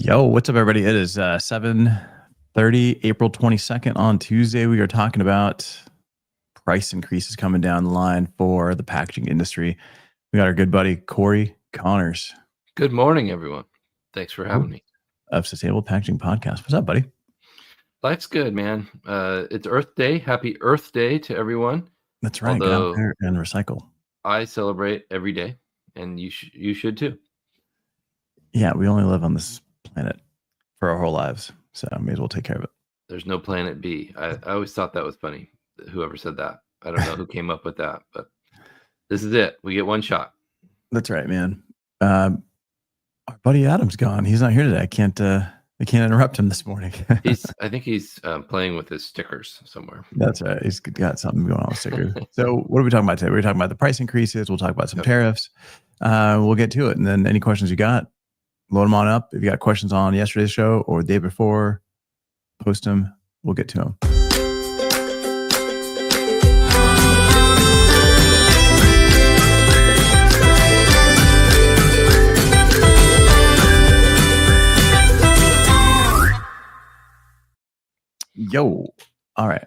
Yo, what's up, everybody? It is 7:30, April 22nd on Tuesday. We are talking about price increases coming down the line for the packaging industry. We got our good buddy Corey Connors Good morning, everyone. Thanks for having me. of Sustainable Packaging Podcast. What's up, buddy? Life's good, man. It's Earth Day. Happy Earth Day to everyone. That's right. Get out Although there and recycle. I celebrate every day, and you should too. Yeah, we only live on this planet for our whole lives, so may as well take care of it. There's no planet B. I always thought that was funny. Whoever said that, I don't know who came up with that, but this is it. We get one shot. That's right, man. Our buddy Adam's gone. He's not here today. I can't interrupt him this morning. I think he's playing with his stickers somewhere. That's right. He's got something going on with stickers. So what are we talking about today? We're talking about the price increases. We'll talk about some tariffs. We'll get to it. And then any questions you got, load them on up. If you got questions on yesterday's show or the day before, post them. We'll get to them. Yo. All right.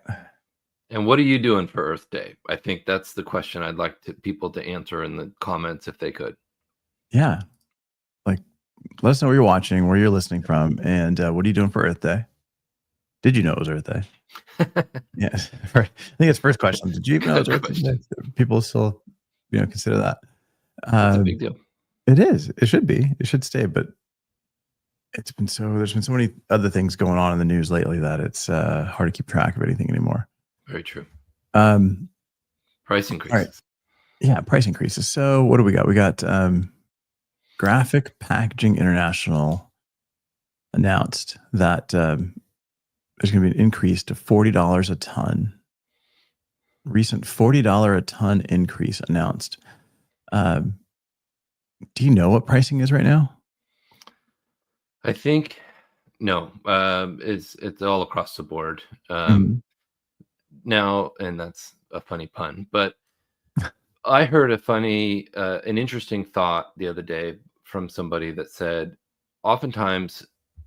And what are you doing for Earth Day? I think that's the question I'd like people to answer in the comments if they could. Yeah. Like, let us know where you're watching, where you're listening from, and what are you doing for Earth Day? Did you know it was Earth Day? Yes. I think it's first question. Did you even know it was Earth Day? People still, consider that. That's a big deal. It is. It should be. It should stay, but there's been so many other things going on in the news lately that it's hard to keep track of anything anymore. Very true. Price increases. Right. Yeah, price increases. So what do we got? We got Graphic Packaging International announced that there's going to be an increase to $40 a ton. Recent $40 a ton increase announced. Do you know what pricing is right now? I think no. It's all across the board now, and that's a funny pun. But I heard an interesting thought the other day from somebody that said, oftentimes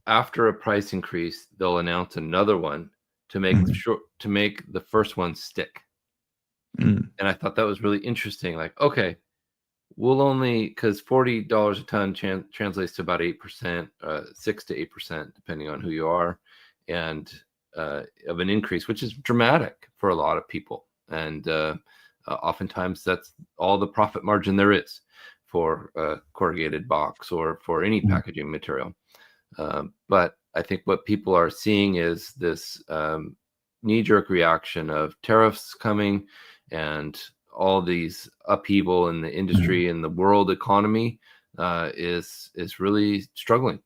after a price increase, they'll announce another one to make to make the first one stick. And I thought that was really interesting. Like, okay, we'll only, because $40 a ton translates to about 8%, 6 to 8%, depending on who you are, and of an increase, which is dramatic for a lot of people. And oftentimes that's all the profit margin there is for a corrugated box or for any packaging material. But I think what people are seeing is this knee-jerk reaction of tariffs coming and all these upheaval in the industry and the world economy is really struggling.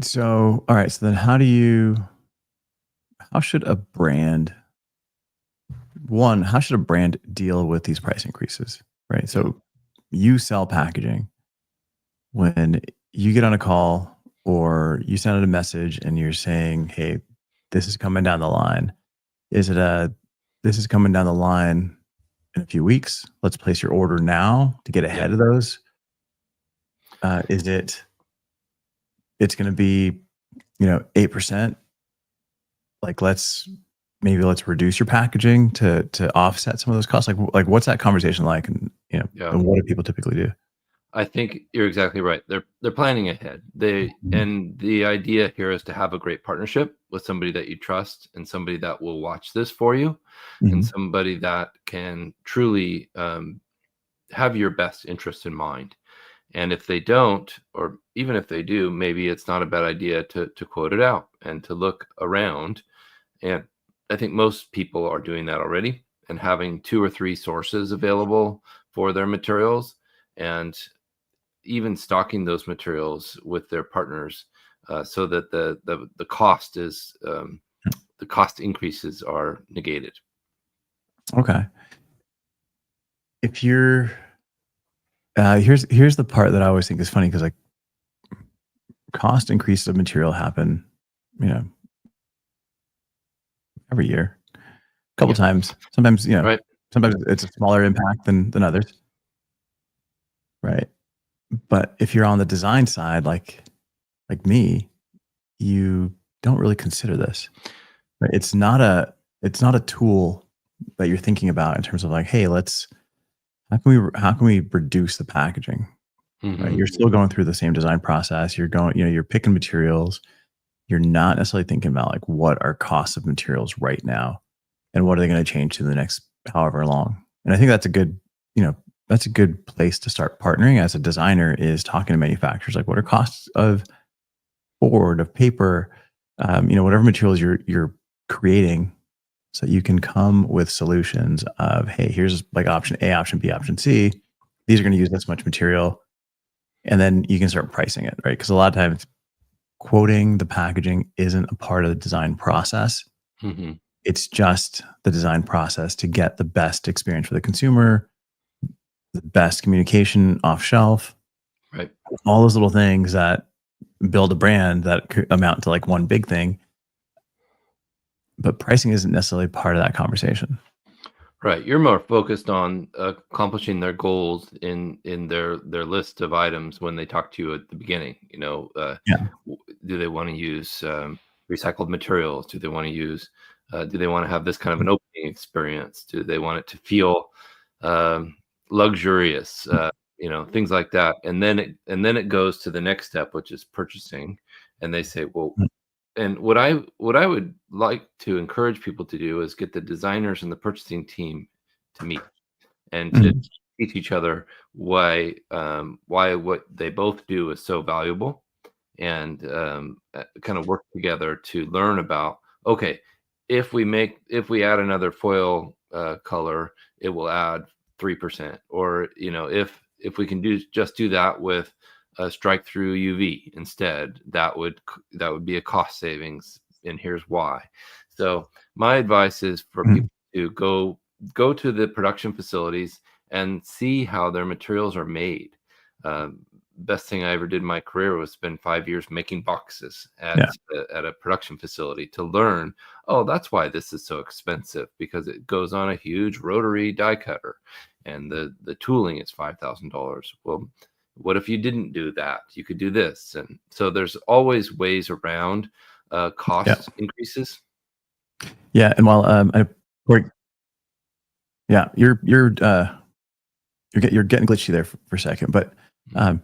So, all right. So then how should a brand deal with these price increases? Right. So you sell packaging. When you get on a call or you send out a message and you're saying, hey, this is coming down the line. Is it this is coming down the line in a few weeks? Let's place your order now to get ahead of those. It's going to be, 8%. Like, let's reduce your packaging to offset some of those costs. Like what's that conversation like? And, and what do people typically do? I think you're exactly right. They're planning ahead. And the idea here is to have a great partnership with somebody that you trust and somebody that will watch this for you and somebody that can truly have your best interest in mind. And if they don't, or even if they do, maybe it's not a bad idea to quote it out and to look around. And I think most people are doing that already and having 2 or 3 sources available for their materials, and even stocking those materials with their partners so that the cost is the cost increases are negated. Okay. If you're here's the part that I always think is funny, because like cost increases of material happen, every year, a couple times. Sometimes, Right. sometimes it's a smaller impact than others. Right. But if you're on the design side, like me, you don't really consider this. Right? It's not a tool that you're thinking about in terms of like, hey, let's how can we reduce the packaging? Right? Hmm. You're still going through the same design process. You're picking materials. You're not necessarily thinking about like what are costs of materials right now and what are they going to change to the next however long. And I think you know, that's a good place to start partnering as a designer is talking to manufacturers like what are costs of board, of paper, whatever materials you're creating so you can come with solutions of, hey, here's like option A, option B, option C. These are going to use this much material. And then you can start pricing it, right? Because a lot of times quoting the packaging isn't a part of the design process. Hmm. It's just the design process to get the best experience for the consumer, the best communication off shelf, Right. all those little things that build a brand that could amount to like one big thing. But pricing isn't necessarily part of that conversation. Right. You're more focused on accomplishing their goals in their list of items when they talk to you at the beginning. Yeah. Do they want to use recycled materials? Do they want to use? Do they want to have this kind of an opening experience? Do they want it to feel um, luxurious? Things like that. And then it goes to the next step, which is purchasing. And they say, well, and what I would like to encourage people to do is get the designers and the purchasing team to meet and to Mhm. teach each other why what they both do is so valuable, and kind of work together to learn about, okay, if we add another foil color, it will add 3%, or if we can do that with a strike through UV instead, that would be a cost savings, and here's why. So my advice is for Mhm. people to go to the production facilities and see how their materials are made. Um, Best thing I ever did in my career was spend 5 years making boxes Yeah. at a production facility to learn. Oh, that's why this is so expensive, because it goes on a huge rotary die cutter, and the tooling is $5,000. Well, what if you didn't do that? You could do this, and so there's always ways around Yeah. cost increases. Yeah. And while Corey, yeah, you're getting glitchy there for a second, but um,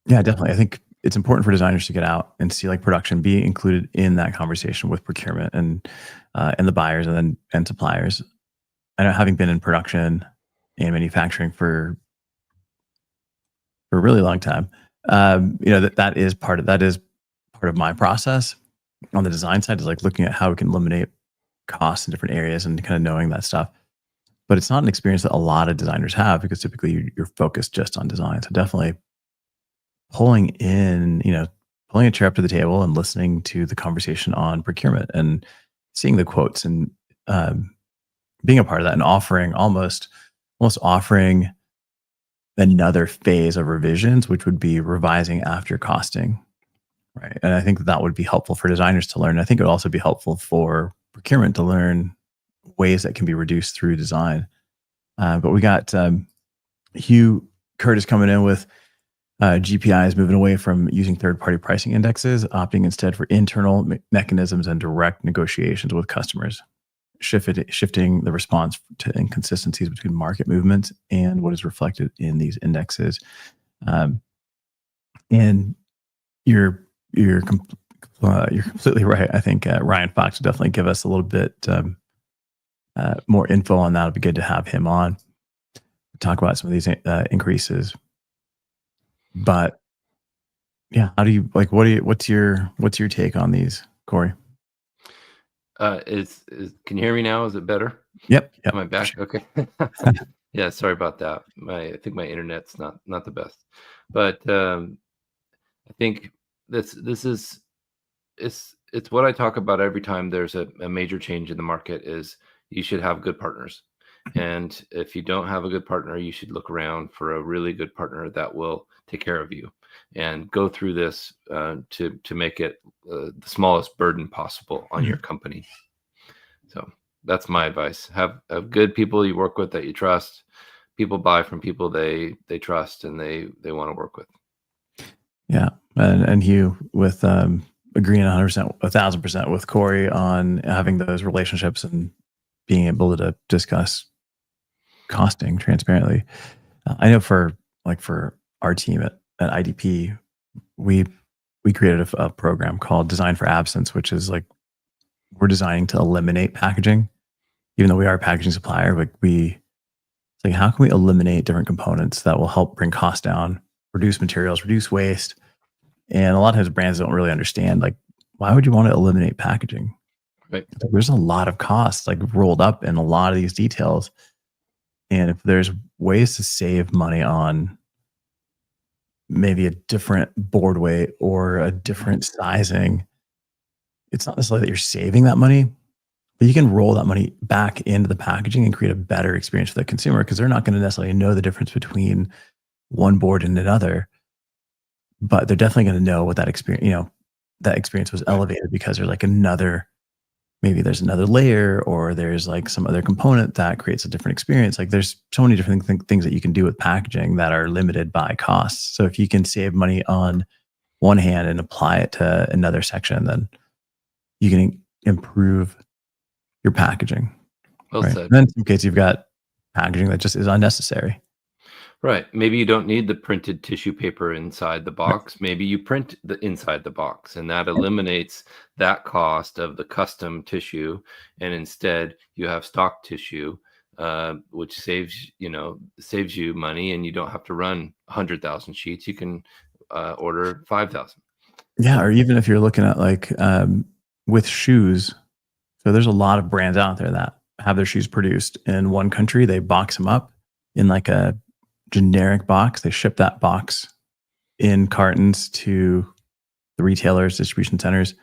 yeah, definitely. I think it's important for designers to get out and see like production be included in that conversation with procurement and the buyers and suppliers. I know having been in production and manufacturing for a really long time, that is part of my process on the design side is like looking at how we can eliminate costs in different areas and kind of knowing that stuff. But it's not an experience that a lot of designers have because typically you're focused just on design. So definitely pulling in, pulling a chair up to the table and listening to the conversation on procurement and seeing the quotes and um, being a part of that and offering almost offering another phase of revisions, which would be revising after costing. Right. And I think that would be helpful for designers to learn. I think it would also be helpful for procurement to learn ways that can be reduced through design. But we got Hugh Curtis coming in with GPI is moving away from using third-party pricing indexes, opting instead for internal mechanisms and direct negotiations with customers, shifting the response to inconsistencies between market movements and what is reflected in these indexes. Um, and you're you're com- you're completely right. I think Ryan Fox would definitely give us a little bit more info on that. It'd be good to have him on talk about some of these increases. But yeah, how do you like? What's your take on these, Corey? Can you hear me now? Is it better? Yep, yep, Am I for back? sure. Okay. Yeah, sorry about that. I think my internet's not the best, but I think this is it's what I talk about every time there's a major change in the market. Is you should have good partners, and if you don't have a good partner, you should look around for a really good partner that will take care of you and go through this to make it the smallest burden possible on your Mhm. company. So that's my advice. Have good people you work with that you trust. people buy from people they trust and they want to work with. Yeah, and Hugh with agreeing 100%, 1,000% with Corey on having those relationships and being able to discuss costing transparently. I know for our team at IDP, we created a program called Design for Absence, which is like we're designing to eliminate packaging, even though we are a packaging supplier. Like it's like how can we eliminate different components that will help bring costs down, reduce materials, reduce waste. And a lot of times brands don't really understand, like, why would you want to eliminate packaging? Right. Like, there's a lot of costs like rolled up in a lot of these details. And if there's ways to save money on maybe a different board weight or a different sizing, it's not necessarily that you're saving that money, but you can roll that money back into the packaging and create a better experience for the consumer because they're not going to necessarily know the difference between one board and another, but they're definitely going to know what that experience, that experience was elevated because there's like maybe there's another layer or there's like some other component that creates a different experience. Like there's so many different things that you can do with packaging that are limited by costs. So if you can save money on one hand and apply it to another section, then you can improve your packaging. Well Right. said. And then in some cases, you've got packaging that just is unnecessary. Right. Maybe you don't need the printed tissue paper inside the box. Maybe you print the inside the box, and that eliminates that cost of the custom tissue. And instead, you have stock tissue, which saves you money, and you don't have to run 100,000 sheets. You can order 5,000. Yeah, or even if you're looking at like with shoes, so there's a lot of brands out there that have their shoes produced in one country. They box them up in like a generic box. They ship that box in cartons to the retailers, distribution centers,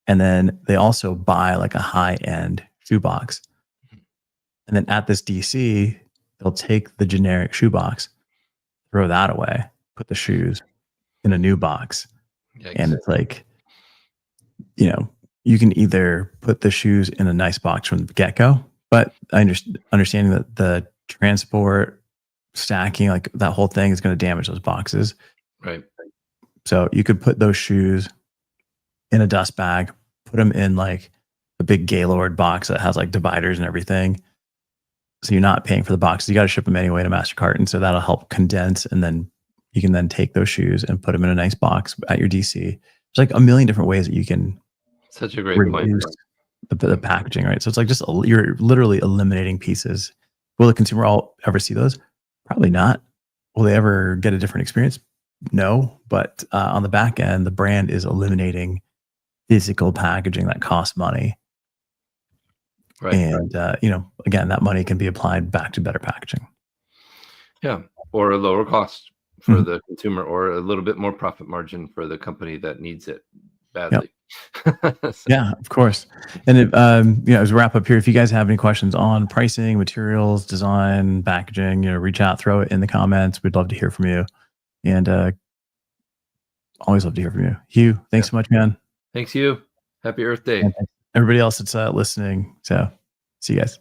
and then they also buy like a high-end shoe box. And then at this DC, they'll take the generic shoe box, throw that away, put the shoes in a new box. Yikes. And it's like, you can either put the shoes in a nice box from the get-go, but understanding that the transport, stacking, like that whole thing is going to damage those boxes. Right. So you could put those shoes in a dust bag, put them in like a big Gaylord box that has like dividers and everything. So you're not paying for the boxes. You got to ship them anyway to Master Carton. So that'll help condense. And then you can then take those shoes and put them in a nice box at your DC. There's like a million different ways that you can Such a great point. reduce the packaging, right? So it's like just you're literally eliminating pieces. Will the consumer all ever see those? Probably not. Will they ever get a different experience? No. But on the back end, the brand is eliminating physical packaging that costs money. Right. And, again, that money can be applied back to better packaging. Yeah. Or a lower cost for Mhm. the consumer, or a little bit more profit margin for the company that needs it badly. So, Yeah, of course. And as we wrap up here, if you guys have any questions on pricing, materials, design, packaging, reach out, throw it in the comments. We'd love to hear from you. And always love to hear from you. Hugh, thanks so much, man. thanks you. Happy Earth Day. And everybody else that's listening. So see you guys.